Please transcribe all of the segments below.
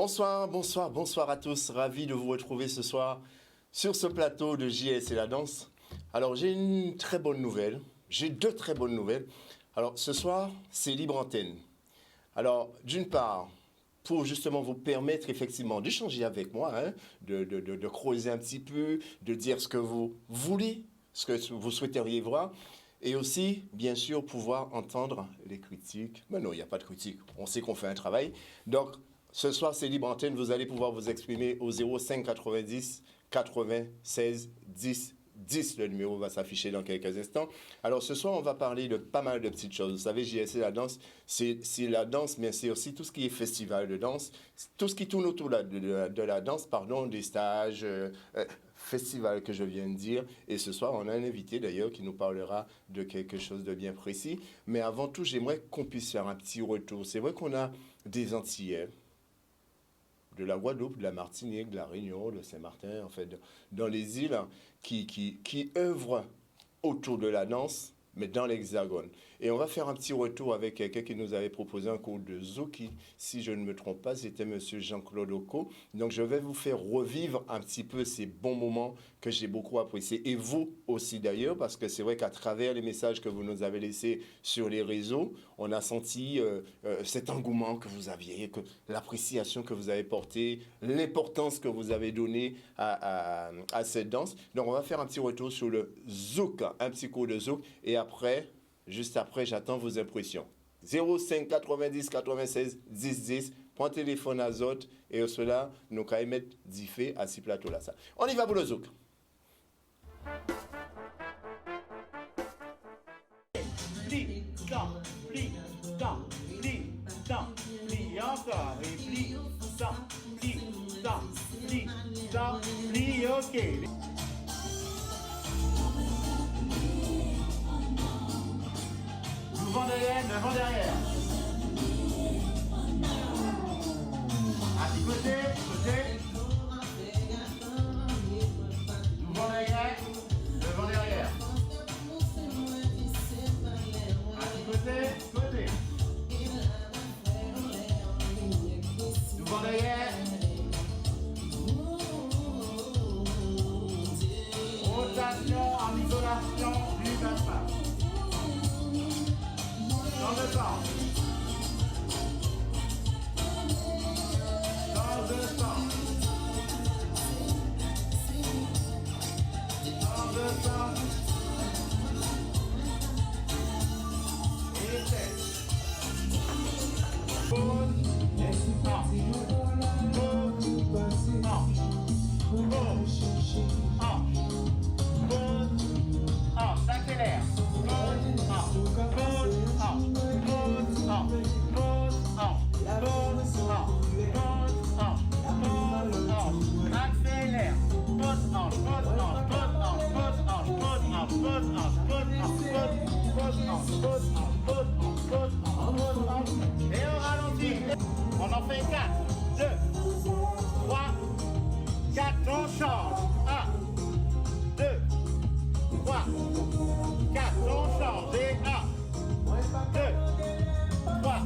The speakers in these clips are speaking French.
Bonsoir, bonsoir, bonsoir à tous. Ravi de vous retrouver ce soir sur ce plateau de JS et la danse. Alors, j'ai une très bonne nouvelle. J'ai deux très bonnes nouvelles. Alors, ce soir, c'est libre antenne. Alors, d'une part, pour justement vous permettre effectivement d'échanger avec moi, de creuser un petit peu, de dire ce que vous voulez, ce que vous souhaiteriez voir, et aussi, bien sûr, pouvoir entendre les critiques. Mais non, il n'y a pas de critiques. On sait qu'on fait un travail. Donc, ce soir, c'est libre antenne. Vous allez pouvoir vous exprimer au 05 90 96 10 10. Le numéro va s'afficher dans quelques instants. Alors, ce soir, on va parler de pas mal de petites choses. Vous savez, JSC, la danse, c'est la danse, mais c'est aussi tout ce qui est festival de danse, tout ce qui tourne autour de la danse, pardon, des stages, festival que je viens de dire. Et ce soir, on a un invité d'ailleurs qui nous parlera de quelque chose de bien précis. Mais avant tout, j'aimerais qu'on puisse faire un petit retour. C'est vrai qu'on a des Antillais, de la Guadeloupe, de la Martinique, de la Réunion, de Saint-Martin, en fait, dans les îles qui œuvrent autour de la danse, mais dans l'Hexagone. Et on va faire un petit retour avec quelqu'un qui nous avait proposé un cours de Zouk, si je ne me trompe pas, c'était monsieur Jean-Claude Occo. Donc je vais vous faire revivre un petit peu ces bons moments que j'ai beaucoup appréciés. Et vous aussi d'ailleurs, parce que c'est vrai qu'à travers les messages que vous nous avez laissés sur les réseaux, on a senti cet engouement que vous aviez, l'appréciation que vous avez portée, l'importance que vous avez donnée à cette danse. Donc on va faire un petit retour sur le Zouk, un petit cours de Zouk. Et après, juste après, j'attends vos impressions. 05 90 96 10 10. Prends téléphone à Zot et au cela, nous allons mettre 10 faits à 6 plateaux là. Ça. On y va pour le Zouk. Plie, dans, plie, dans, plie, dans, plie encore et plie, dans, plie, dans, plie, dans, plie, ok. Devant derrière, devant derrière. À petit côté, côté. Devant derrière, devant derrière. À petit côté, côté. Devant derrière. Rotation en isolation du bassin. Dans le sens. Dans le sens. Dans le sens. Et tête. Pause. S'accélère. Et on ralentit. On en fait 4, 2, 3, 4, on change. 1, 2, 3, 4, on change. Et 1, 2, 3,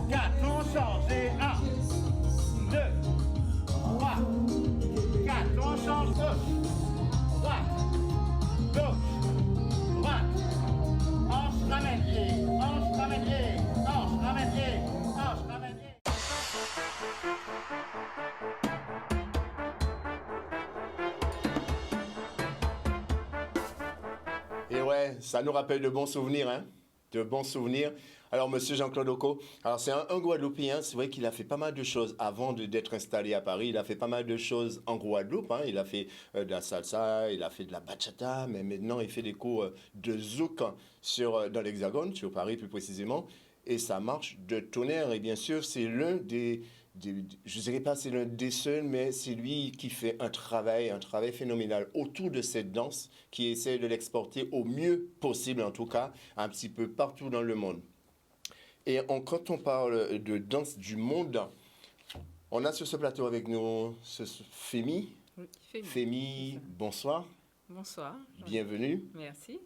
4, on change. Et 1, 2, 3, 4, on change. Gauche, droite, gauche, droite. Hanche, ramène pied, hanche, ramène pied, hanche, ramène pied, hanche, ramène pied. Et ouais, ça nous rappelle de bons souvenirs, hein? De bons souvenirs. Alors, monsieur Jean-Claude Occo, alors c'est un Guadeloupéen, c'est vrai qu'il a fait pas mal de choses avant d'être installé à Paris. Il a fait pas mal de choses en Guadeloupe, hein. Il a fait de la salsa, il a fait de la bachata, mais maintenant il fait des cours de zouk dans l'Hexagone, sur Paris plus précisément. Et ça marche de tonnerre. Et bien sûr, c'est l'un je ne dirais pas c'est l'un des seuls, mais c'est lui qui fait un travail phénoménal autour de cette danse, qui essaie de l'exporter au mieux possible, en tout cas, un petit peu partout dans le monde. Et quand on parle de danse du monde, on a sur ce plateau avec nous Fémi. Oui, Fémi, bonsoir. Bonsoir. Bienvenue. Merci.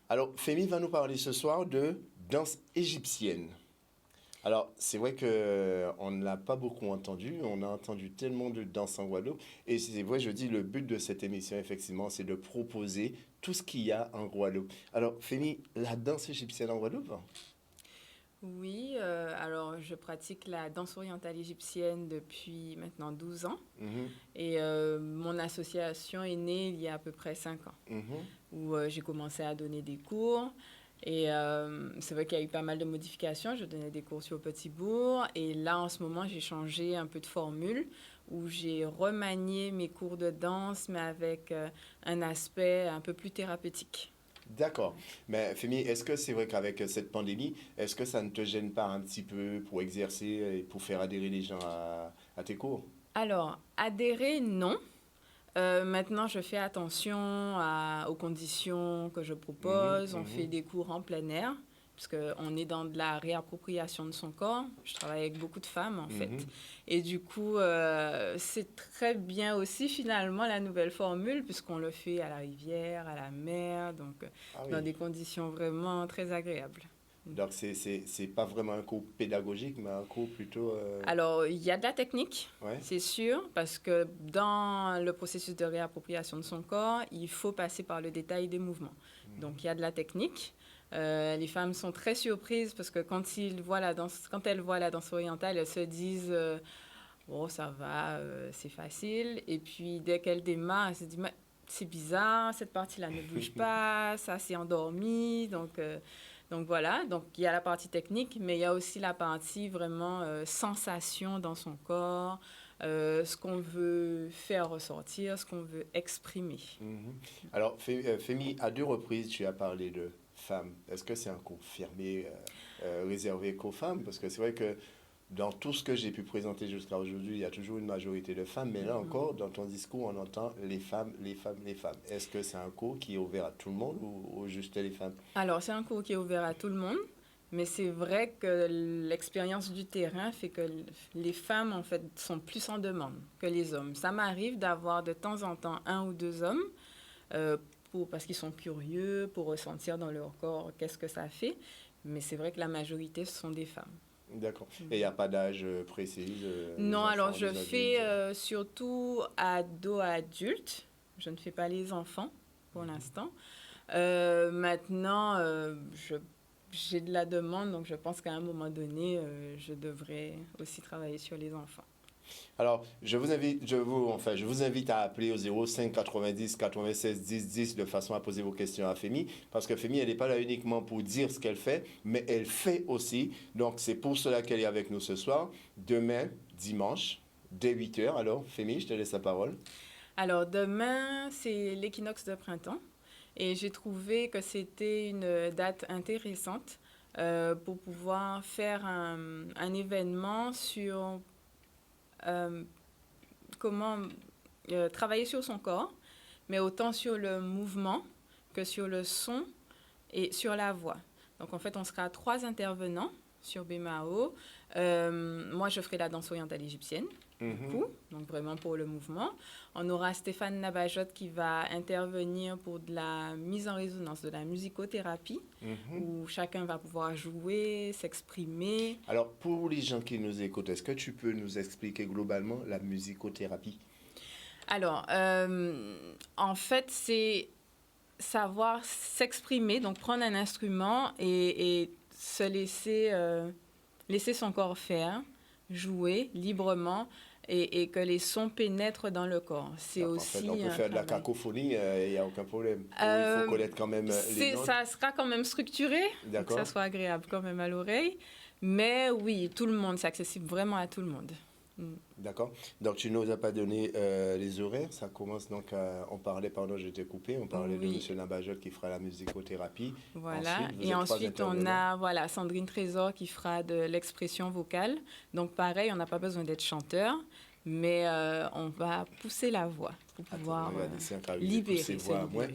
Alors, Fémi va nous parler ce soir de danse égyptienne. Alors, c'est vrai qu'on ne l'a pas beaucoup entendu. On a entendu tellement de danse en Guadeloupe. Et c'est vrai, je dis, le but de cette émission, effectivement, c'est de proposer tout ce qu'il y a en Guadeloupe. Alors, Fémi, la danse égyptienne en Guadeloupe? Oui, alors je pratique la danse orientale égyptienne depuis maintenant 12 ans Mhm, et mon association est née il y a à peu près 5 ans mhm. où j'ai commencé à donner des cours et c'est vrai qu'il y a eu pas mal de modifications. Je donnais des cours sur Petit Bourg et là en ce moment j'ai changé un peu de formule où j'ai remanié mes cours de danse mais avec un aspect un peu plus thérapeutique. D'accord. Mais Fémi, est-ce que c'est vrai qu'avec cette pandémie, est-ce que ça ne te gêne pas un petit peu pour exercer et pour faire adhérer les gens à tes cours? Alors, adhérer, non. Maintenant, je fais attention aux conditions que je Mhm, propose. On fait mhm, des cours en plein air, puisqu'on est dans de la réappropriation de son corps. Je travaille avec beaucoup de femmes, en fait. mhm. Et du coup, c'est très bien aussi, finalement, la nouvelle formule, puisqu'on le fait à la rivière, à la mer, donc Ah dans oui. des conditions vraiment très agréables. Donc, c'est pas vraiment un cours pédagogique, mais un cours plutôt... Alors, il y a de la technique, Ouais. c'est sûr, parce que dans le processus de réappropriation de son corps, il faut passer par le détail des mouvements. Donc, il y a de la technique. Les femmes sont très surprises parce que quand elles voient la danse orientale, elles se disent oh, ça va, c'est facile. Et puis, dès qu'elles démarrent, elles se disent mais c'est bizarre, cette partie-là ne bouge pas, ça s'est endormi. Donc voilà, donc il y a la partie technique, mais il y a aussi la partie vraiment sensation dans son corps, ce qu'on veut faire ressortir, ce qu'on veut exprimer. Mhm. Alors, Fémi, à deux reprises, tu as parlé de femmes. Est-ce que c'est un cours fermé, réservé qu'aux femmes? Parce que c'est vrai que dans tout ce que j'ai pu présenter jusqu'à aujourd'hui, il y a toujours une majorité de femmes, mais là encore, dans ton discours, on entend les femmes, les femmes, les femmes. Est-ce que c'est un cours qui est ouvert à tout le monde ou juste les femmes? Alors c'est un cours qui est ouvert à tout le monde, mais c'est vrai que l'expérience du terrain fait que les femmes en fait sont plus en demande que les hommes. Ça m'arrive d'avoir de temps en temps un ou deux hommes euh, parce qu'ils sont curieux, pour ressentir dans leur corps qu'est-ce que ça fait. Mais c'est vrai que la majorité, ce sont des femmes. D'accord. Et il n'y a pas d'âge précis, les Non, alors enfants, je les fais adultes? surtout ado à adulte. Je ne fais pas les enfants pour l'instant. Maintenant, j'ai de la demande, donc je pense qu'à un moment donné, je devrais aussi travailler sur les enfants. Alors, je vous invite à appeler au 05 90 96 10 10 de façon à poser vos questions à Fémi, parce que Fémi, elle n'est pas là uniquement pour dire ce qu'elle fait, mais elle fait aussi. Donc, c'est pour cela qu'elle est avec nous ce soir. Demain, dimanche, dès 8 heures. Alors, Fémi, je te laisse la parole. Alors, demain, c'est l'équinoxe de printemps et j'ai trouvé que c'était une date intéressante pour pouvoir faire un événement sur euh, comment travailler sur son corps, mais autant sur le mouvement que sur le son et sur la voix. Donc en fait, on sera trois intervenants sur BMAO. Moi, je ferai la danse orientale égyptienne, du coup, donc vraiment pour le mouvement. On aura Stéphane Nabajot qui va intervenir pour de la mise en résonance, de la musicothérapie, où chacun va pouvoir jouer, s'exprimer. Alors, pour les gens qui nous écoutent, est-ce que tu peux nous expliquer globalement la musicothérapie? Alors, en fait, c'est savoir s'exprimer, donc prendre un instrument et se laisser son corps faire, jouer librement et que les sons pénètrent dans le corps. C'est Donc, en aussi fait, on peut un faire de la travail. cacophonie, il n'y a aucun problème. Il faut connaître quand même les notes. Ça sera quand même structuré, pour que D'accord. ça soit agréable quand même à l'oreille. Mais oui, tout le monde, c'est accessible vraiment à tout le monde. D'accord. Donc, tu ne nous as pas donné les horaires. Ça commence donc, on parlait, pardon, je t'ai coupé, on parlait de Oui. M. Nabajot qui fera la musicothérapie. Voilà. Ensuite, vous Et êtes trois ensuite, on intervenants. a voilà, Sandrine Trésor qui fera de l'expression vocale. Donc, pareil, on n'a pas besoin d'être chanteur, mais on va pousser la voix pour pouvoir Attends, regardez, c'est un cas où libérer, ses se voix à moi.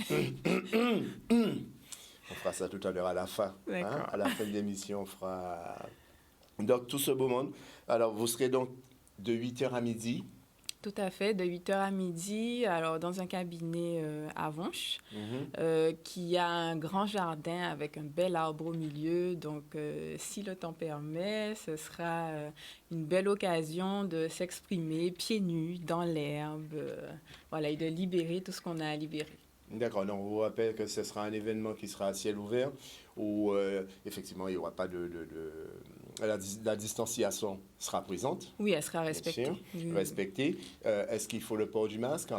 libérer. On fera ça tout à l'heure à la fin. D'accord. À la fin de l'émission, on fera. Donc, tout ce beau monde. Alors, vous serez donc de 8 heures à midi. Tout à fait, de 8h à midi, alors dans un cabinet à Vonche, qui a un grand jardin avec un bel arbre au milieu. Donc, si le temps permet, ce sera une belle occasion de s'exprimer pieds nus dans l'herbe, voilà, et de libérer tout ce qu'on a à libérer. D'accord, donc on vous rappelle que ce sera un événement qui sera à ciel ouvert, où effectivement il n'y aura pas la distanciation sera présente. Oui, elle sera Bien respectée. sûr, Oui. respectée. Est-ce qu'il faut le port du masque?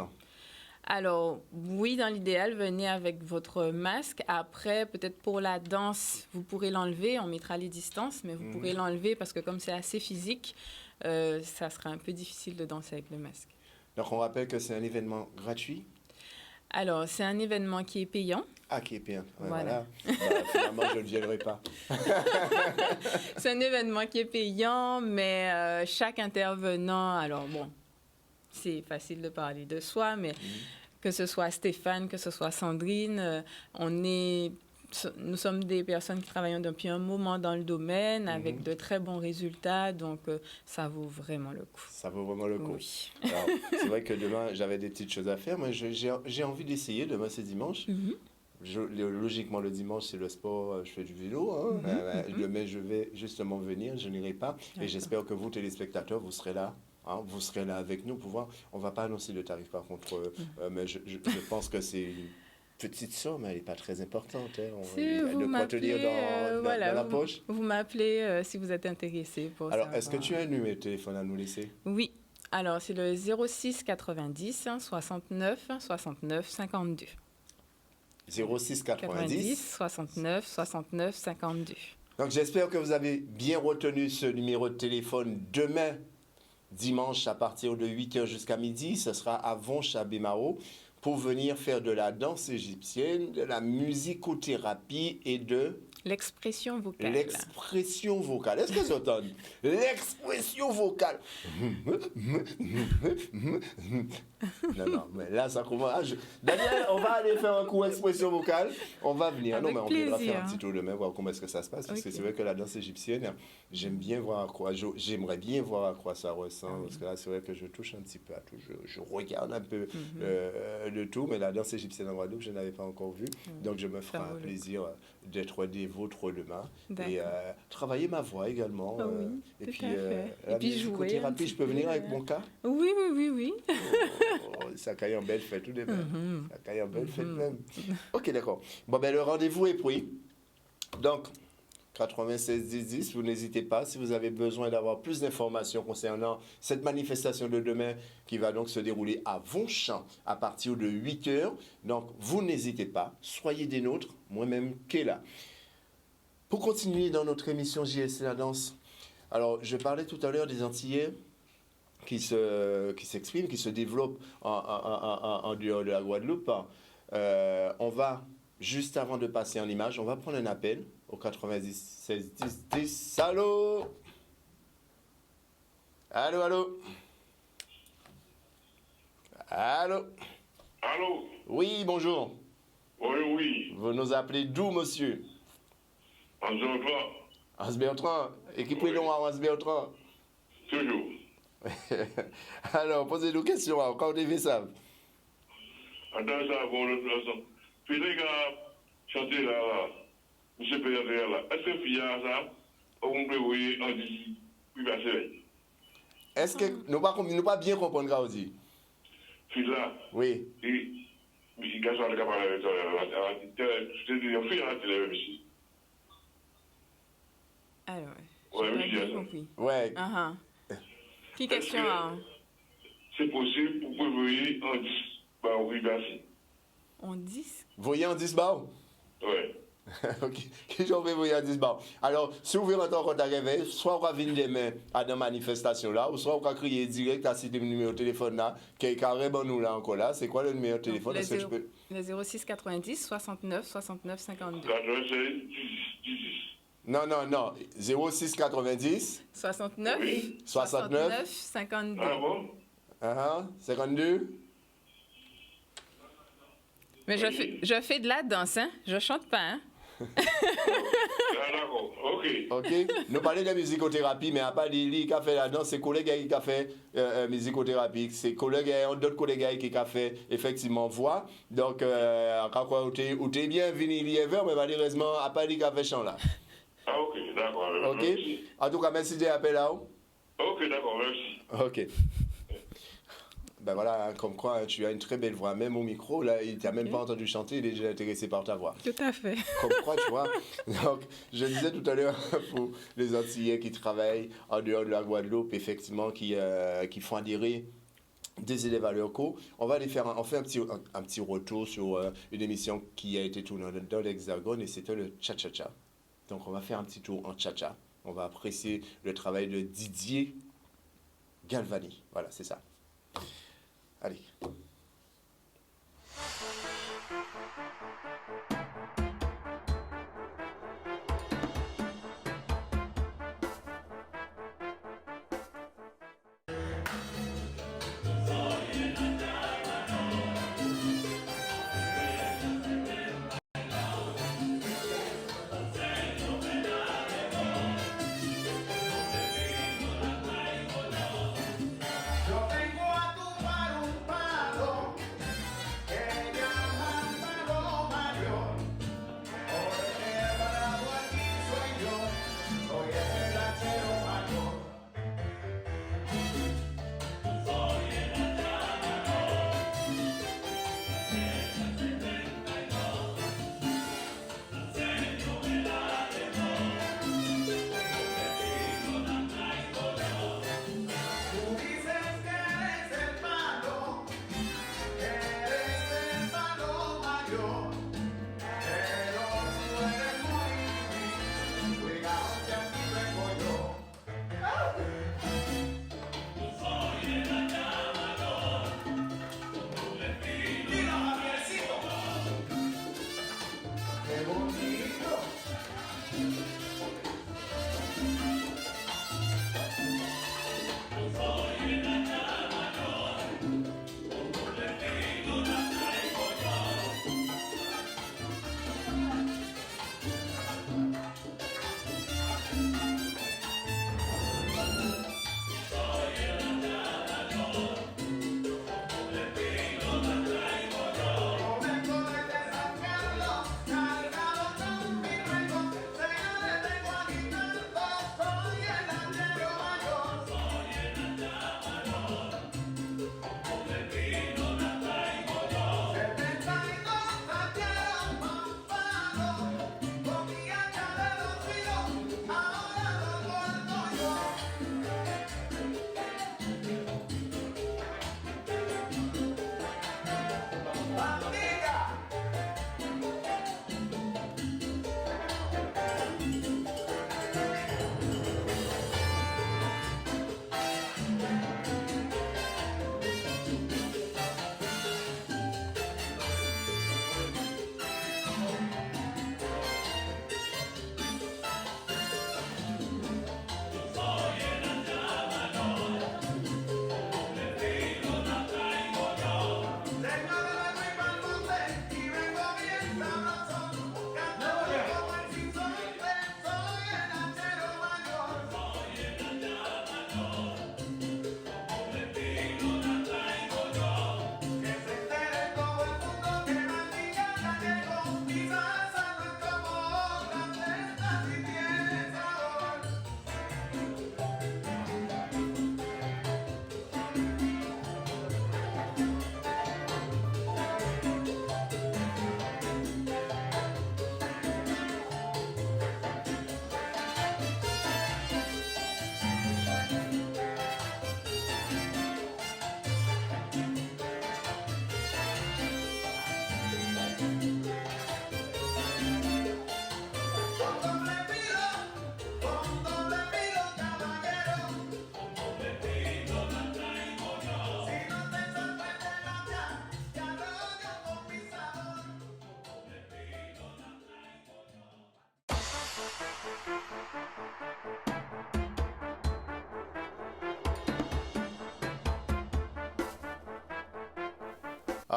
Alors, oui, dans l'idéal, venez avec votre masque. Après, peut-être pour la danse, vous pourrez l'enlever. On mettra les distances, mais vous pourrez l'enlever parce que comme c'est assez physique, ça sera un peu difficile de danser avec le masque. Donc on rappelle que c'est un événement gratuit. Alors, c'est un événement qui est payant. Ah, qui est payant. Ouais, Voilà. Bah, finalement, je ne viendrai pas. C'est un événement qui est payant, mais chaque intervenant, alors bon, c'est facile de parler de soi, mais que ce soit Stéphane, que ce soit Sandrine, nous sommes des personnes qui travaillent depuis un moment dans le domaine avec de très bons résultats, donc ça vaut vraiment le coup. Ça vaut vraiment le coup. Oui. Alors, c'est vrai que demain, j'avais des petites choses à faire. Moi, j'ai envie d'essayer. Demain, c'est dimanche. Logiquement, le dimanche, c'est le sport. Je fais du vélo. Hein. Demain, je vais justement venir. Je n'irai pas. Et j'espère que vous, téléspectateurs, vous serez là. Hein, vous serez là avec nous pour voir. On ne va pas annoncer le tarif, par contre. Mais je pense que c'est une petite somme. Elle n'est pas très importante. Hein. Si vous de quoi tenir dans la poche. Vous m'appelez si vous êtes intéressé pour Alors, savoir. est-ce que tu as un numéro de téléphone à nous laisser? Oui. Alors, c'est le 06 90 69 69 52. 06 90 69 69 52. Donc j'espère que vous avez bien retenu ce numéro de téléphone. Demain, dimanche, à partir de 8h jusqu'à midi, ce sera à Vonche à Bémaro pour venir faire de la danse égyptienne, de la musicothérapie et de L'expression vocale. l'expression vocale. Est-ce que vous entendez? L'expression vocale. Non, mais là, ça commence. Daniel, on va aller faire un coup d'expression vocale. On va venir. Avec non, mais on viendra plaisir. faire un petit tour demain, voir comment est-ce que ça se passe. Parce que c'est vrai que la danse égyptienne, j'aimerais bien voir à quoi ça ressemble. Parce que là, c'est vrai que je touche un petit peu à tout. Je regarde un peu de tout. Mais la danse égyptienne en Guadeloupe, je n'avais pas encore vu. Donc, je me ferai un plaisir d'être des vôtres demain. Et travailler ma voix également. Oui, et tout puis, à fait. la Et puis jouer un musicothérapie, petit je peux venir peu, avec mon cas? Oui, oui, oui, oui. Ça caille en belle fête tout de même. Ça caille en belle fête même. Ok, d'accord. Bon, ben le rendez-vous est pris. Donc, 96 10 10, vous n'hésitez pas si vous avez besoin d'avoir plus d'informations concernant cette manifestation de demain qui va donc se dérouler à Vonchamp à partir de 8h. Donc, vous n'hésitez pas, soyez des nôtres, moi-même qui est là. Pour continuer dans notre émission JS et la danse, alors je parlais tout à l'heure des Antillais qui s'expriment, qui se développent en dehors de la Guadeloupe. On va, juste avant de passer en image, on va prendre un appel au 96 10 10. Allô? Allô, allô? Allô? Allô? Oui, bonjour. Oui, oui. Vous nous appelez d'où, monsieur? En Zotra, Hans Bertrand. Équipez-nous à Hans Bertrand. toujours. Alors, posez-nous question, quand on fait ça. Attends, ça, bon, l'autre façon. Puis les gars, chanter là, monsieur Pédadère là, est-ce que Fia, ça, on peut voir en 10, puis passer. Est-ce que nous ne pas bien comprendre, Gaudi? Puis là, Oui. il gars, ça, le capable avec toi, je te dis, on fait la télé, ici. Alors, Ouais, j'ai oui, pas j'ai bien ça. compris. Ouais. Qui question a? C'est possible pour prévoir en 10, bah, on peut passer. On dit? Voyez en 10 bars? Ouais. Ok. Qui j'en vais voyer en 10 bars? Alors, si vous voulez rentrer en contact avec, soit on va venir demain à la manifestation là, ou soit on va crier direct à ce numéro de téléphone là, qui est carrément nous là encore là. C'est quoi le numéro de téléphone? Le Est-ce que tu peux... 06 90 69 69 52. 96, 10. Non. 06 90 69 Oui. 69 52. Ah bon? 52. Mais je fais de la danse, hein? Je chante pas, hein? Ah, d'accord, ok. Ok? Nous parlons de musicothérapie, mais à part lui qui a fait la danse, c'est collègues qui a fait musicothérapie, c'est collègues, d'autres collègues qui a fait effectivement voix. Donc, quand ou t'es bien venu liéver, mais malheureusement, à part lui qui a fait chant là. Ah, ok, d'accord. Ok? Merci. En tout cas, merci de l'appel là. Ok, d'accord, merci. Ok. Ben voilà, hein, comme quoi tu as une très belle voix, même au micro, là, il t'a même pas entendu chanter, il est déjà intéressé par ta voix. Tout à fait. Comme quoi, tu vois. Donc, je disais tout à l'heure, pour les Antillais qui travaillent en dehors de la Guadeloupe, effectivement, qui font adhérer des élèves à leur cours, on fait un petit retour sur une émission qui a été tournée dans l'Hexagone et c'était le Cha-Cha-Cha. Donc, on va faire un petit tour en Cha-Cha. On va apprécier le travail de Didier Galvani. Voilà, c'est ça. Allez. Yo vengo a tomar un palo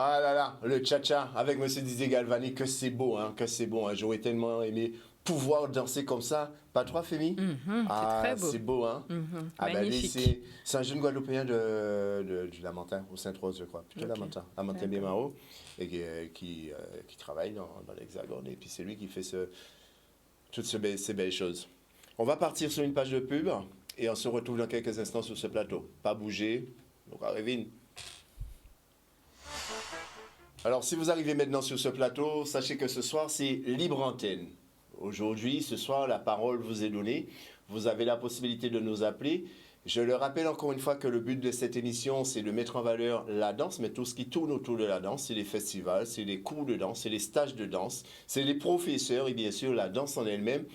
Ah là là, le cha-cha avec Monsieur Didier Galvani, que c'est beau, hein, que c'est bon. Hein. J'aurais tellement aimé pouvoir danser comme ça. Pas toi, Fémi? C'est très beau. C'est beau, hein? Ah ben, lui, Magnifique. c'est un jeune Guadeloupéen du Lamentin, au Sainte-Rose, je crois. Plutôt Ok. Lamentin, Lamentin-Bémaro, et qui travaille dans l'Hexagone. Et puis c'est lui qui fait toutes ces belles choses. On va partir sur une page de pub et on se retrouve dans quelques instants sur ce plateau. Pas bouger. Donc, arrivez. Alors, si vous arrivez maintenant sur ce plateau, sachez que ce soir, c'est libre antenne. Aujourd'hui, ce soir, la parole vous est donnée. Vous avez la possibilité de nous appeler. Je le rappelle encore une fois que le but de cette émission, c'est de mettre en valeur la danse, mais tout ce qui tourne autour de la danse, c'est les festivals, c'est les cours de danse, c'est les stages de danse, c'est les professeurs et bien sûr la danse en elle-même.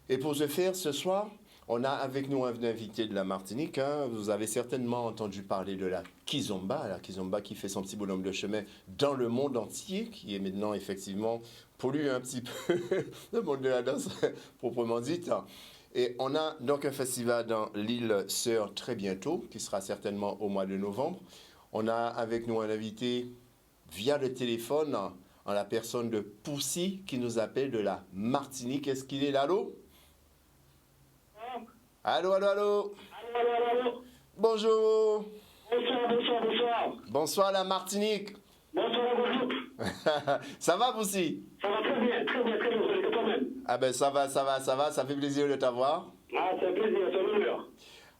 Et pour ce faire, ce soir, on a avec nous un invité de la Martinique. Hein. Vous avez certainement entendu parler de la Kizomba qui fait son petit bonhomme de chemin dans le monde entier, qui est maintenant effectivement pollue un petit peu le monde de la danse, proprement dit. Et on a donc un festival dans l'île Sœur très bientôt, qui sera certainement au mois de novembre. On a avec nous un invité via le téléphone, en la personne de Poussy, qui nous appelle de la Martinique. Est-ce qu'il est là, allô? Allô, allô, allô? Allô. Bonjour. Bonsoir. Bonsoir la Martinique. Bonsoir la Guadeloupe. Ça va, Poussy? Ça va très bien, et toi-même? Ah ben ça va, ça fait plaisir de t'avoir. Ah, c'est un plaisir, c'est un honneur.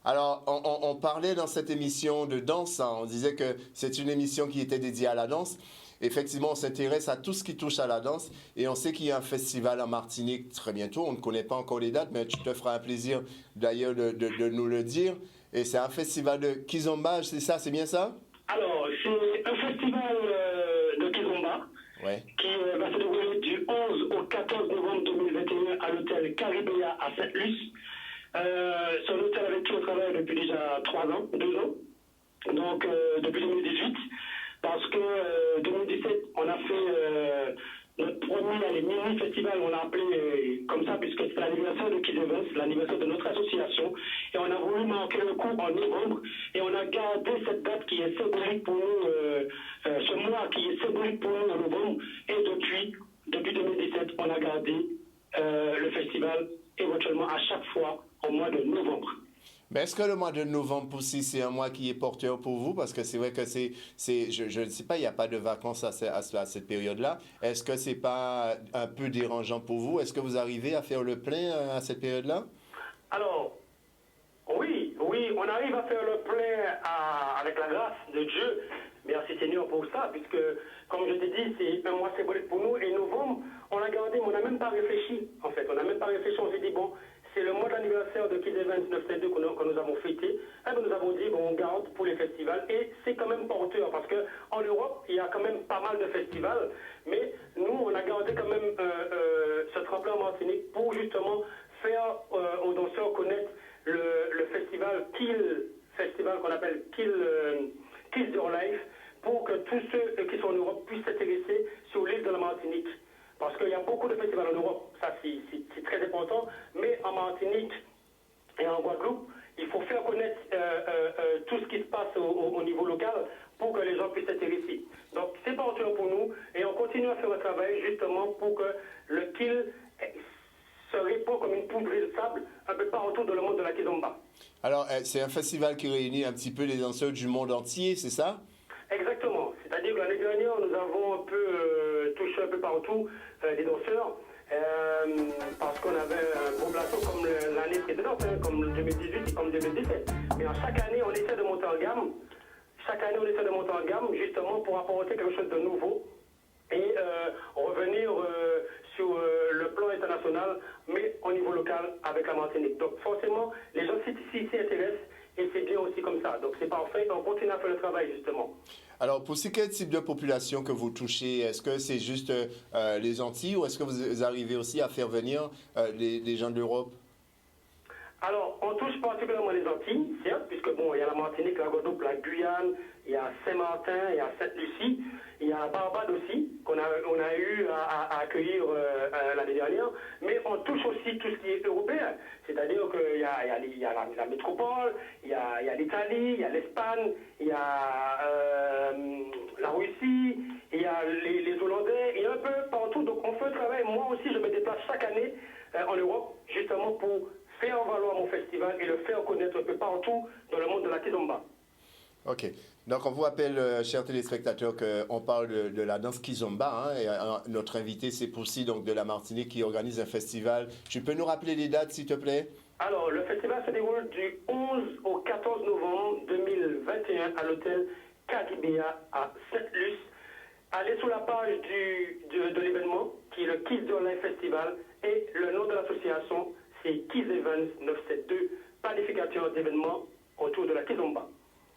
Alors, on parlait dans cette émission de danse, hein. On disait que c'est une émission qui était dédiée à la danse. Effectivement, on s'intéresse à tout ce qui touche à la danse et on sait qu'il y a un festival en Martinique très bientôt. On ne connaît pas encore les dates, mais tu te feras un plaisir d'ailleurs de nous le dire. Et c'est un festival de Kizomba, c'est ça, c'est bien ça? Alors, c'est un festival de Kizomba Ouais. qui va se dérouler du 11 au 14 novembre 2021 à l'hôtel Caribéa à Sainte-Luce. C'est un hôtel avec qui on travaille depuis déjà 2 ans, donc depuis 2018. Parce que 2017, on a fait notre premier mini-festival, on l'a appelé comme ça, puisque c'était l'anniversaire de Kids Events, l'anniversaire de notre association. Et on a voulu marquer le coup en novembre. Et on a gardé cette date qui est symbolique pour nous, ce mois qui est symbolique pour nous en novembre. Et depuis 2017, on a gardé le festival éventuellement à chaque fois au mois de novembre. Mais est-ce que le mois de novembre aussi, c'est un mois qui est porteur pour vous? Parce que c'est vrai que je ne sais pas, il n'y a pas de vacances à cette période-là. Est-ce que c'est pas un peu dérangeant pour vous? Est-ce que vous arrivez à faire le plein à cette période-là? Alors, oui, on arrive à faire le plein avec la grâce de Dieu. Merci Seigneur pour ça, puisque, comme je t'ai dit, c'est un mois symbolique pour nous. Et novembre, on l'a gardé, mais on n'a même pas réfléchi, en fait. On n'a même pas réfléchi, on s'est dit, bon, c'est le mois d'anniversaire de Kids Events 932 que nous avons fêté. Et bien, nous avons dit, bon, on garde pour les festivals. Et c'est quand même porteur, parce qu'en Europe, il y a quand même pas mal de festivals. Mais nous, on a gardé quand même ce tremplin en Martinique pour justement faire aux danseurs connaître le festival festival qu'on appelle Kill Your Life, pour que tous ceux qui sont en Europe puissent s'intéresser sur l'île de la Martinique. Parce qu'il y a beaucoup de festivals en Europe, ça c'est très important, mais en Martinique et en Guadeloupe, il faut faire connaître tout ce qui se passe au niveau local pour que les gens puissent s'intéresser. Donc c'est porteur pour nous et on continue à faire le travail justement pour que le kill se répand comme une poudre de sable un peu partout dans le monde de la Kizomba. Alors, c'est un festival qui réunit un petit peu les danseurs du monde entier, c'est ça? Exactement. C'est-à-dire que l'année dernière, nous avons un peu touché un peu partout les danseurs, parce qu'on avait un gros plateau comme l'année précédente, comme 2018 et comme 2017. Mais chaque année, on essaie de monter en gamme. Chaque année, on essaie de monter en gamme, justement pour apporter quelque chose de nouveau et revenir sur le plan international, mais au niveau local avec la Martinique. Donc forcément, les gens s'y intéressent et c'est bien aussi comme ça. Donc c'est parfait, on continue à faire le travail justement. Alors, pour quel type de population que vous touchez? Est-ce que c'est juste les Antilles ou est-ce que vous arrivez aussi à faire venir les gens d'Europe? Alors, on touche particulièrement les Antilles, certes, puisque bon, il y a la Martinique, la Guadeloupe, la Guyane, il y a Saint-Martin, il y a Sainte-Lucie, il y a la Barbade aussi, qu'on a eu à accueillir l'année dernière, mais on touche aussi tout ce qui est européen, c'est-à-dire qu'il y a la métropole, il y a l'Italie, il y a l'Espagne, il y a la Russie, OK. Donc, on vous rappelle, chers téléspectateurs, qu'on parle de la danse Kizomba. Hein, et notre invité, c'est Poussy, donc de la Martinique, qui organise un festival. Tu peux nous rappeler les dates, s'il te plaît? Alors, le festival se déroule du 11 au 14 novembre 2021 à l'hôtel Caribéa à Sainte-Luce. Allez sur la page de l'événement, qui est le Kids de Life Festival, et le nom de l'association, c'est Kids Events 972, planificateur d'événements autour de la Kizomba.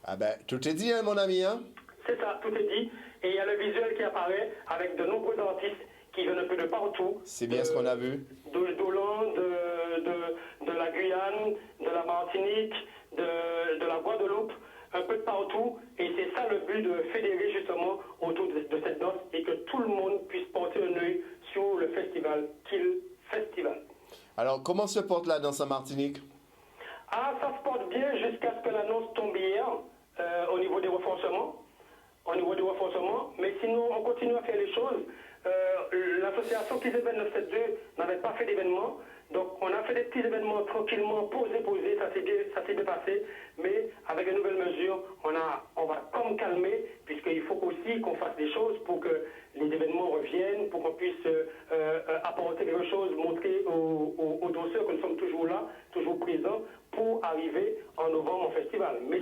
Ah ben, tout est dit, hein, mon ami, hein? C'est ça, tout est dit. Et il y a le visuel qui apparaît avec de nombreux artistes qui viennent un peu de partout. C'est bien ce qu'on a vu. D'Hollande, de la Guyane, de la Martinique, de la Guadeloupe, un peu de partout. Et c'est ça le but de fédérer justement autour de cette danse et que tout le monde puisse porter un œil sur le festival, Kill Festival. Alors, comment se porte la danse en Martinique? Ah, ça se porte bien jusqu'à ce que l'annonce tombe hier au niveau des renforcements. Mais sinon, on continue à faire les choses. L'association Kids Events 972 n'avait pas fait d'événements. Donc, on a fait des petits événements tranquillement, posés, ça s'est bien passé. Mais avec de nouvelles mesures, on va comme calmer, puisqu'il faut aussi qu'on fasse des choses pour que les événements reviennent, pour qu'on puisse apporter quelque chose, montrer aux danseurs que nous sommes toujours là, toujours présents, pour arriver en novembre au festival. Mais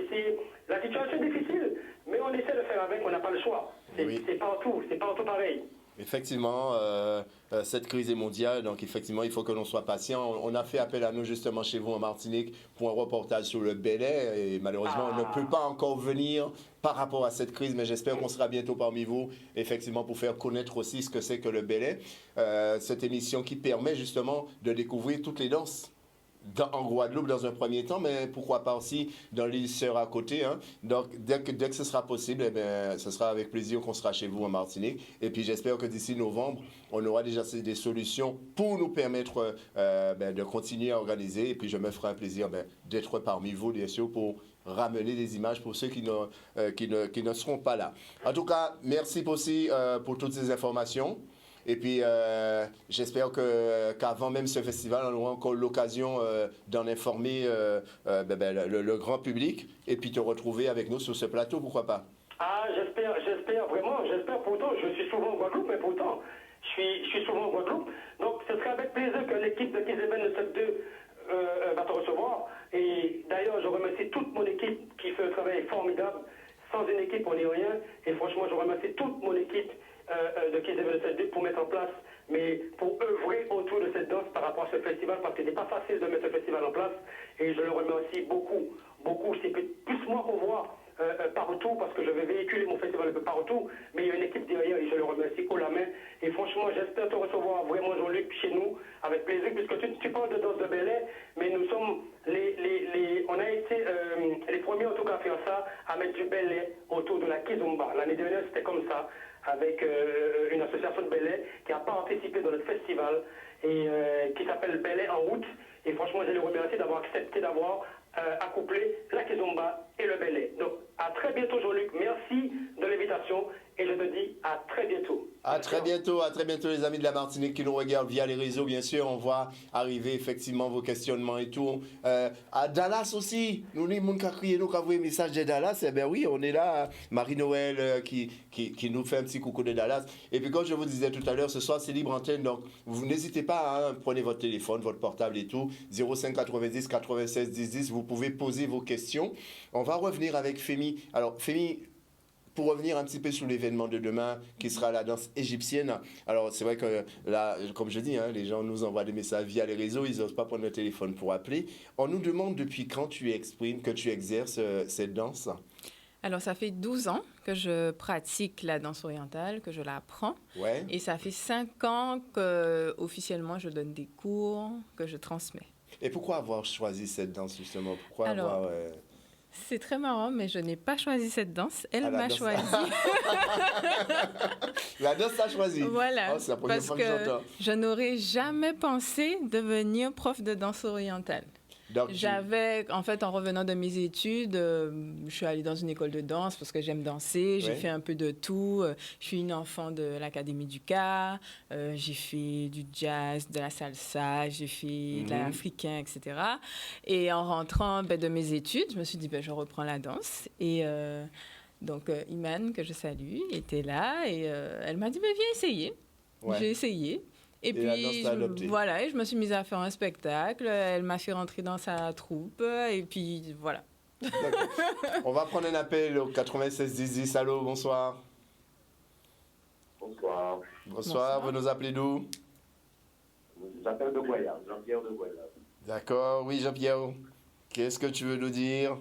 la situation est difficile, mais on essaie de faire avec, on n'a pas le choix. C'est partout pareil. Effectivement, cette crise est mondiale, donc effectivement, il faut que l'on soit patient. On a fait appel à nous justement chez vous en Martinique pour un reportage sur le Bel-Air et malheureusement, on ne peut pas encore venir par rapport à cette crise, mais j'espère qu'on sera bientôt parmi vous, effectivement, pour faire connaître aussi ce que c'est que le Bel-Air. Cette émission qui permet justement de découvrir toutes les danses. En Guadeloupe dans un premier temps, mais pourquoi pas aussi dans l'île Sœur à côté. Hein. Donc, dès que ce sera possible, eh bien, ce sera avec plaisir qu'on sera chez vous en Martinique. Et puis, j'espère que d'ici novembre, on aura déjà des solutions pour nous permettre de continuer à organiser. Et puis, je me ferai un plaisir d'être parmi vous, bien sûr, pour ramener des images pour ceux qui ne seront pas là. En tout cas, merci aussi pour toutes ces informations. Et puis, j'espère qu'avant même ce festival, on aura encore l'occasion d'en informer le grand public et puis te retrouver avec nous sur ce plateau, pourquoi pas? Ah, j'espère pourtant. Je suis souvent en Guadeloupe, mais pourtant, je suis souvent en Guadeloupe. Donc, ce serait avec plaisir que l'équipe de Kids Events 972 va te recevoir. Et d'ailleurs, je remercie toute mon équipe qui fait un travail formidable. Sans une équipe, on n'est rien. Et franchement, je remercie toute mon équipe de Kids Events 972 pour mettre en place, mais pour œuvrer autour de cette danse par rapport à ce festival, parce que ce n'est pas facile de mettre ce festival en place. Et je le remercie beaucoup. C'est plus moi qu'on voit partout, parce que je vais véhiculer mon festival un peu partout, mais il y a une équipe derrière et je le remercie haut la main. Et franchement, j'espère te recevoir vraiment, Jean-Luc, chez nous, avec plaisir, puisque tu parles de danse de Bel-Air, mais nous sommes on a été les premiers en tout cas à faire ça, à mettre du Bel-Air autour de la Kizomba. L'année dernière, c'était comme ça, avec une association de Bel-Air qui a participé dans notre festival et qui s'appelle Bel-Air en route. Et franchement, je les remercie d'avoir accepté d'avoir accouplé la Kizomba et le Bel-Air. Donc, à très bientôt, Jean-Luc. Merci de l'invitation et je te dis à très bientôt. À très bientôt, les amis de la Martinique qui nous regardent via les réseaux, bien sûr. On voit arriver effectivement vos questionnements et tout. À Dallas aussi, nous, les gens qui ont crié, nous, qui ont envoyé un message de Dallas, eh bien oui, on est là. Marie-Noël qui nous fait un petit coucou de Dallas. Et puis, comme je vous disais tout à l'heure, ce soir, c'est libre antenne. Donc, vous n'hésitez pas, hein, prenez votre téléphone, votre portable et tout. 05 90 96 10 10, vous pouvez poser vos questions. On va revenir avec Fémi. Alors, Fémi, pour revenir un petit peu sur l'événement de demain, qui sera la danse égyptienne. Alors, c'est vrai que là, comme je dis, hein, les gens nous envoient des messages via les réseaux, ils n'osent pas prendre le téléphone pour appeler. On nous demande depuis quand tu exerces cette danse. Alors, ça fait 12 ans que je pratique la danse orientale, que je l'apprends. Ouais. Et ça fait 5 ans qu'officiellement, je donne des cours, que je transmets. Et pourquoi avoir choisi cette danse, justement? C'est très marrant, mais je n'ai pas choisi cette danse. Elle m'a choisi. La danse t'a choisi. Voilà. Oh, c'est la première fois que j'entends. Je n'aurais jamais pensé devenir prof de danse orientale. Donc, J'avais, en fait, en revenant de mes études, je suis allée dans une école de danse parce que j'aime danser. J'ai Ouais. fait un peu de tout. Je suis une enfant de l'Académie du Car. J'ai fait du jazz, de la salsa, j'ai fait de l'africain, etc. Et en rentrant de mes études, je me suis dit, je reprends la danse. Et donc, Iman, que je salue, était là et elle m'a dit, viens essayer. Ouais. J'ai essayé. Et la danse puis, t'a adopté. voilà, et je me suis mise à faire un spectacle. Elle m'a fait rentrer dans sa troupe. Et puis, voilà. D'accord. On va prendre un appel au 96 10. Allô, bonsoir. Bonsoir. Bonsoir, vous nous appelez d'où? J'appelle de Guayas, Jean-Pierre de Guayas. D'accord, oui, Jean-Pierre. Qu'est-ce que tu veux nous dire?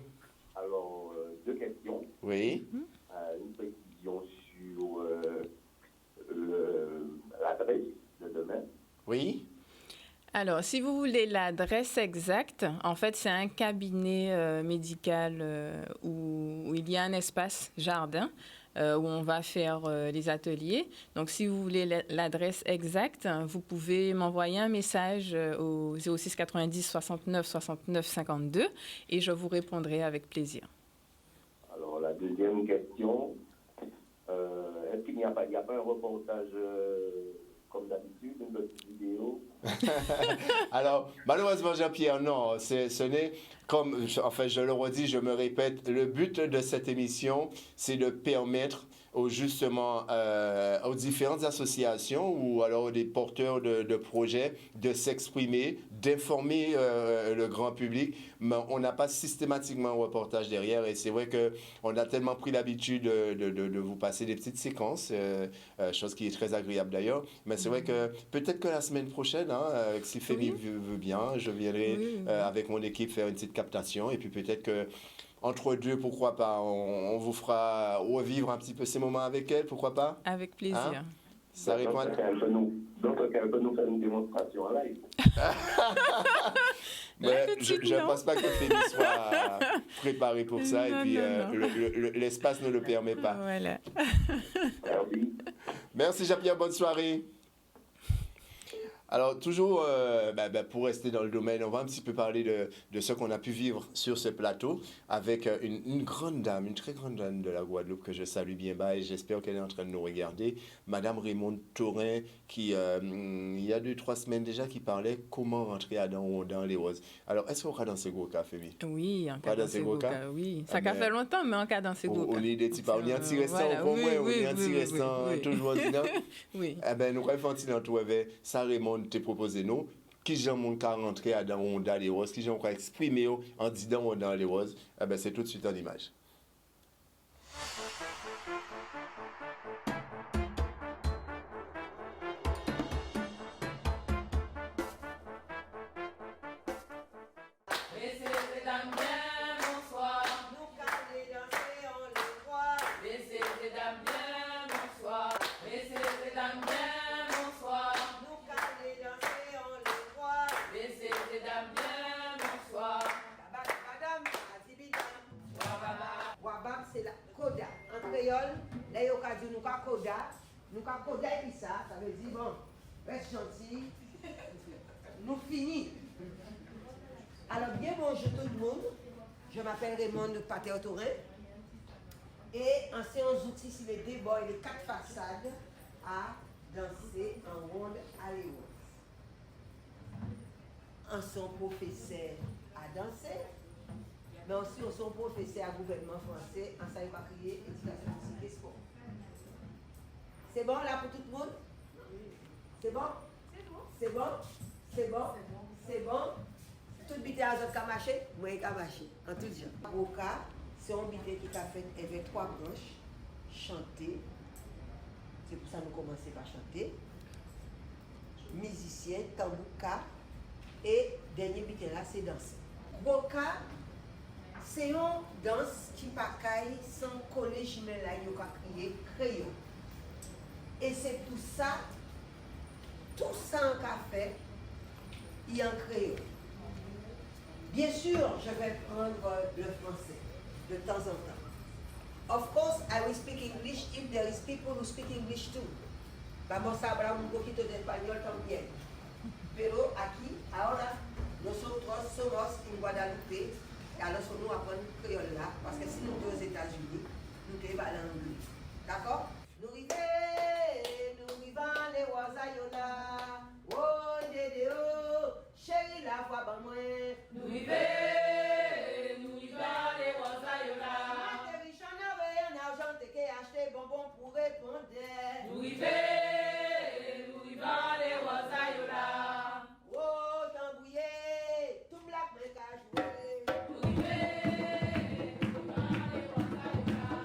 Alors, deux questions. Oui. Une précision sur l'adresse de demain. Oui. Alors, si vous voulez l'adresse exacte, en fait, c'est un cabinet médical où il y a un espace jardin où on va faire les ateliers. Donc, si vous voulez l'adresse exacte, vous pouvez m'envoyer un message au 06 90 69 69 52 et je vous répondrai avec plaisir. Alors, la deuxième question, est-ce qu'il n'y a pas un reportage comme d'habitude, une petite vidéo? Alors, malheureusement, Jean-Pierre, non, ce n'est comme, enfin, je le redis, je me répète, le but de cette émission, c'est de permettre justement aux différentes associations ou alors des porteurs de projets de s'exprimer, d'informer le grand public, mais on n'a pas systématiquement un reportage derrière et c'est vrai qu'on a tellement pris l'habitude de vous passer des petites séquences, chose qui est très agréable d'ailleurs, mais c'est vrai que peut-être que la semaine prochaine, si Fémi veut bien, je viendrai avec mon équipe faire une petite captation et puis peut-être que entre deux, pourquoi pas, on vous fera revivre un petit peu ces moments avec elle, pourquoi pas? Avec plaisir. Hein? Ça répond à... Donc, elle peut nous faire une démonstration en live. Mais tout de je suite, ne non. pense pas que Fémi soit préparé pour ça Non, et puis non, non. l'espace ne le permet pas. Voilà. Merci. Merci Jean-Pierre, bonne soirée. Alors, toujours pour rester dans le domaine, on va un petit peu parler de ce qu'on a pu vivre sur ce plateau avec une grande dame, une très grande dame de la Guadeloupe que je salue bien bas et j'espère qu'elle est en train de nous regarder. Madame Raymond Taurin, qui, il y a 2-3 semaines déjà, qui parlait comment rentrer à dans les roses. Alors, est-ce qu'on va dans ce gros cas, Fémi? Oui, en Pas cas dans dans ces ces gros gros cas? cas, oui. Ah Ça ben, fait longtemps, mais en cas dans ces gros cas. On est des petits on est anti-restant, Voilà, au moins, on oui, est oui, anti-restant, oui. toujours disant. Oui. Eh bien, nous avons fait tout avec ça, Raymond t'a proposé nous. Qui j'en mon cas rentrer dans les roses, qui j'en exprimer en disant dans les roses, eh ben, c'est tout de suite en image. Wabab c'est la coda. En créole, là yo ka dit nous ka coda et ça veut dire bon, reste gentil. Nous finis. Alors bien bonjour tout le monde. Je m'appelle Raymond Pater-Taurin. Et en séance outils sur les débats et les 4 façades à danser en ronde à l'éoise. En son professeur à danser. Mais aussi, on sont professeurs à gouvernement français, en ça, il va crier éducation physique et sport. C'est bon là pour tout le monde? C'est bon? C'est bon? C'est bon? C'est bon? Tout bité à l'autre marché? Moi, il a marché. En tout genre. Roca, c'est un bité qui a fait avec 3 branches, chanter. C'est pour ça que nous commençons par chanter. Musicien, tambouka. Et dernier bité là, c'est danser. Roca, c'est une danse qui pacaille sans collège mais là il a crié crayon. Et c'est tout ça en café, il y a un crayon. Bien sûr, je vais prendre le français de temps en temps. Of course, I will speak English if there is people who speak English too. Vamos a hablar un poquito de español también. Pero aquí, ahora, nous sommes en Guadeloupe, et alors nous apprenons le créole là, parce que si nous sommes aux États-Unis, nous devons aller en anglais. D'accord? Nous vivons les Wazayola, oh Dédéo, chérie la voix ban moi. Nous vivons les Wazayola. Ma riche en or en argent, t'es qu'à acheter bonbons pour répondre. Nous vivons les Wazayola. Oh, t'embrouillé, tout black me qu'a joué. Nous vivons les Wazayola.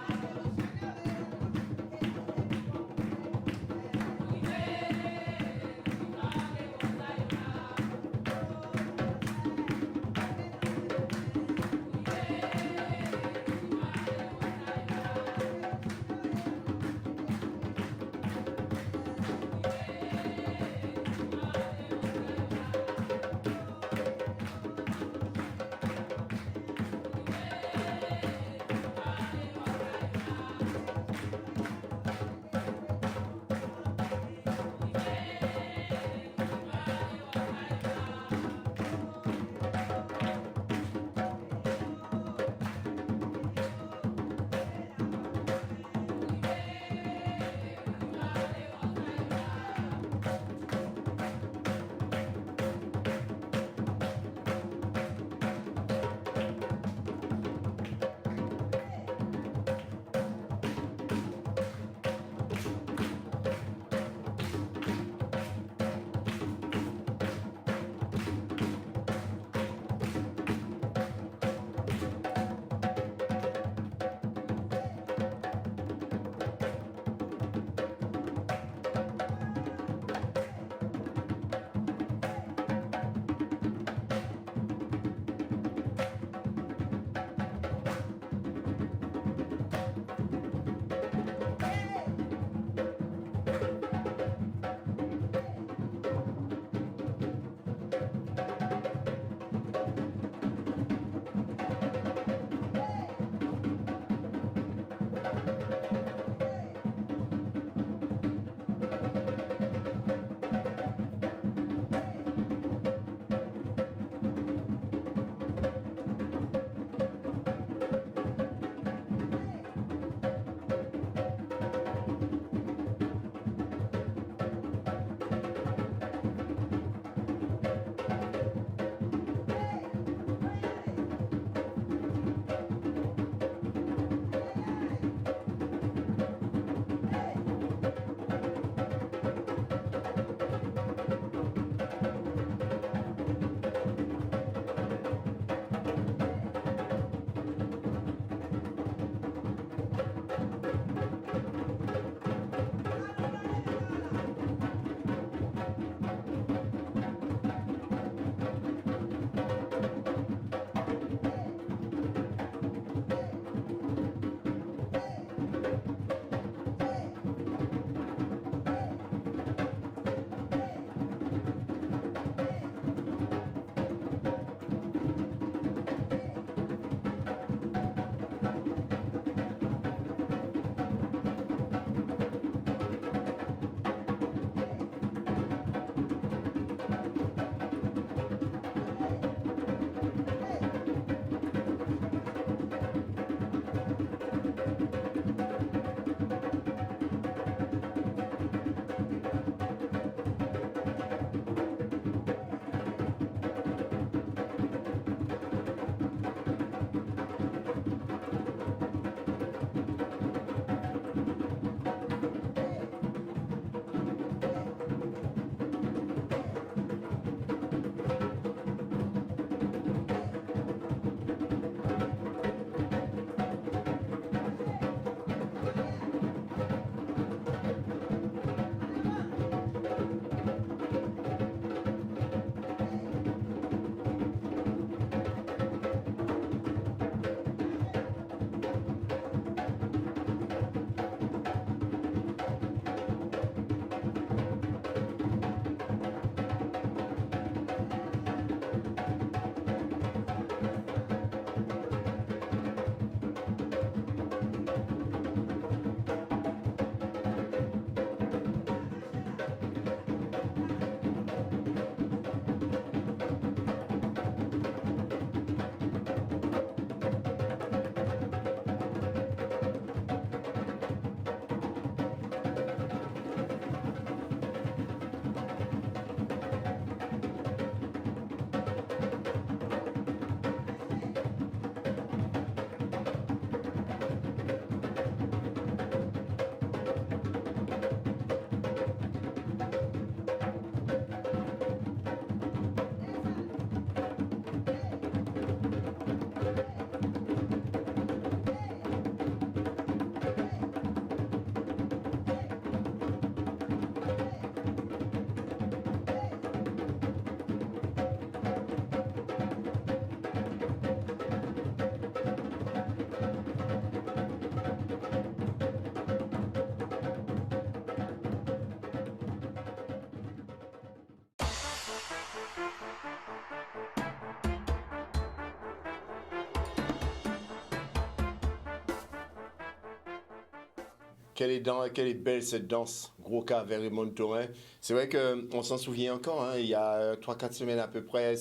Quelle est belle cette danse, gros cas vers Raymond Taurin. C'est vrai qu'on s'en souvient encore, hein, il y a 3-4 semaines à peu près,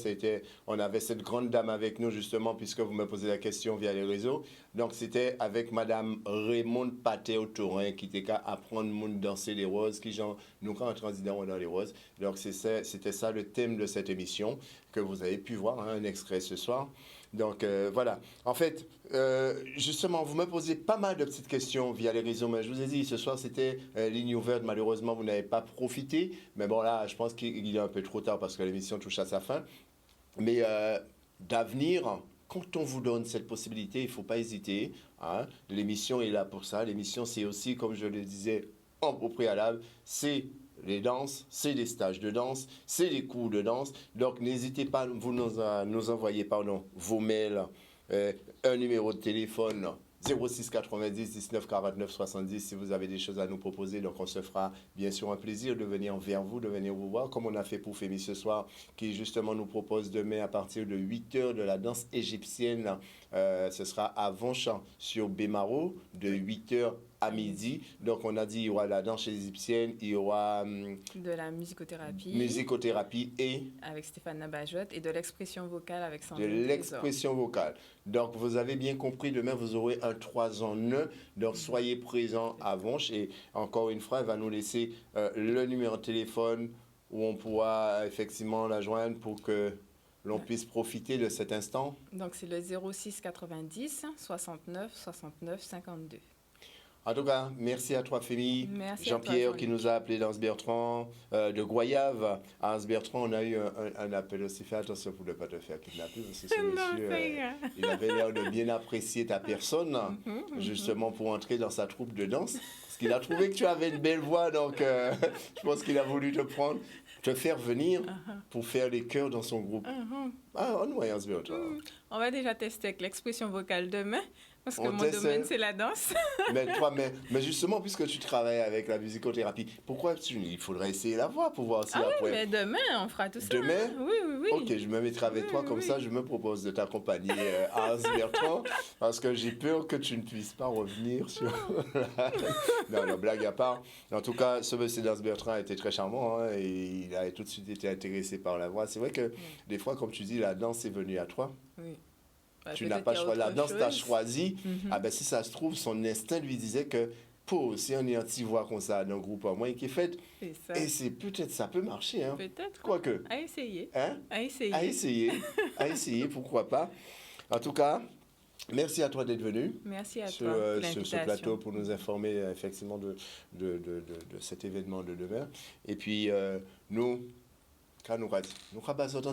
on avait cette grande dame avec nous justement, puisque vous me posez la question via les réseaux. Donc c'était avec Madame Raymond Patéo Taurin qui était qu'à apprendre à danser les roses, qui genre, nous quand on transident dans les roses. Donc c'était ça le thème de cette émission que vous avez pu voir, hein, un extrait ce soir. Donc voilà. En fait, justement, vous me posez pas mal de petites questions via les réseaux. Mais je vous ai dit, ce soir, c'était ligne ouverte. Malheureusement, vous n'avez pas profité. Mais bon, là, je pense qu'il est un peu trop tard parce que l'émission touche à sa fin. Mais d'avenir, quand on vous donne cette possibilité, il ne faut pas hésiter. Hein. L'émission est là pour ça. L'émission, c'est aussi, comme je le disais au préalable, c'est les danses, c'est des stages de danse, c'est des cours de danse. Donc, n'hésitez pas, vous nous envoyez vos mails, un numéro de téléphone 06 90 19 49 70 si vous avez des choses à nous proposer. Donc, on se fera bien sûr un plaisir de venir vers vous, de venir vous voir, comme on a fait pour Fémi ce soir, qui justement nous propose demain à partir de 8h de la danse égyptienne. Ce sera à Vonchamp sur Bémaro, de 8h à midi. Donc, on a dit il y aura la danse égyptienne, il y aura de la musicothérapie. Musicothérapie et avec Stéphane Nabajotte et de l'expression vocale avec Sandrine. De l'expression vocale. Donc, vous avez bien compris, demain, vous aurez un 3 en 1. Donc, soyez présents à Vonche. Et encore une fois, elle va nous laisser le numéro de téléphone où on pourra effectivement la joindre pour que l'on puisse profiter de cet instant. Donc, c'est le 06 90 69 69 52. En tout cas, merci à toi, Fémi. Merci Jean-Pierre à toi, qui nous a appelé d'Anse-Bertrand, de Goyave. À Anse-Bertrand, on a eu un appel aussi. Fais attention pour ne pas te faire kidnapper, parce que ce monsieur, il avait l'air de bien apprécier ta personne, justement pour entrer dans sa troupe de danse. Parce qu'il a trouvé que tu avais une belle voix, donc je pense qu'il a voulu te faire venir pour faire les chœurs dans son groupe. Ah, on voit Anse-Bertrand. On va déjà tester avec l'expression vocale demain. Parce que mon domaine, c'est la danse. mais justement, puisque tu travailles avec la musicothérapie, pourquoi il faudrait essayer la voix pour voir si après... oui, mais demain, on fera tout ça. Demain? Hein? Oui. Ok, je me mettrai avec toi, comme ça, je me propose de t'accompagner à Anse-Bertrand, parce que j'ai peur que tu ne puisses pas revenir sur... Non, blague à part. En tout cas, ce monsieur d'Anse-Bertrand était très charmant, hein, et il a tout de suite été intéressé par la voix. C'est vrai que, des fois, comme tu dis, la danse est venue à toi. Oui. Tu n'as pas choisi, la danse t'a choisi. Ah ben si ça se trouve, son instinct lui disait que pour si on est un petit voix comme ça dans un groupe à moi qui est fait, et c'est peut-être ça peut marcher. Hein. Peut-être. Quoique. À essayer. Hein? À essayer. À essayer, pourquoi pas. En tout cas, merci à toi d'être venu. Merci à toi sur ce plateau pour nous informer effectivement de cet événement de demain. Et puis nous avons un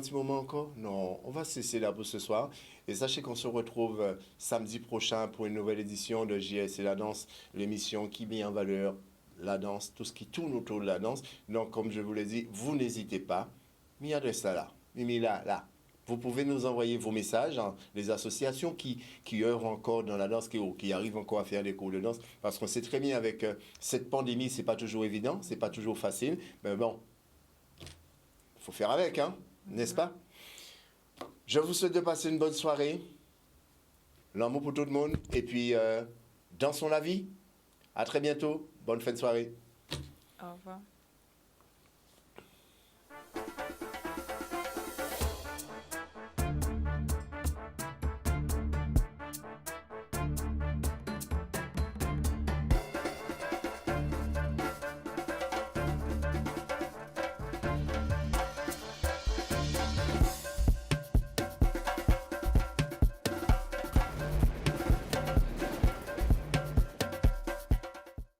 petit moment encore? Non, on va cesser là pour ce soir. Et sachez qu'on se retrouve samedi prochain pour une nouvelle édition de JS et la danse, l'émission qui met en valeur la danse, tout ce qui tourne autour de la danse. Donc, comme je vous l'ai dit, vous n'hésitez pas. M'y adresse là. Là. Vous pouvez nous envoyer vos messages, hein, les associations qui œuvrent encore dans la danse, qui arrivent encore à faire des cours de danse. Parce qu'on sait très bien avec cette pandémie, c'est pas toujours évident, c'est pas toujours facile. Mais bon, il faut faire avec, hein, n'est-ce pas? Je vous souhaite de passer une bonne soirée. L'amour pour tout le monde. Et puis, dansons la vie. À très bientôt. Bonne fin de soirée. Au revoir.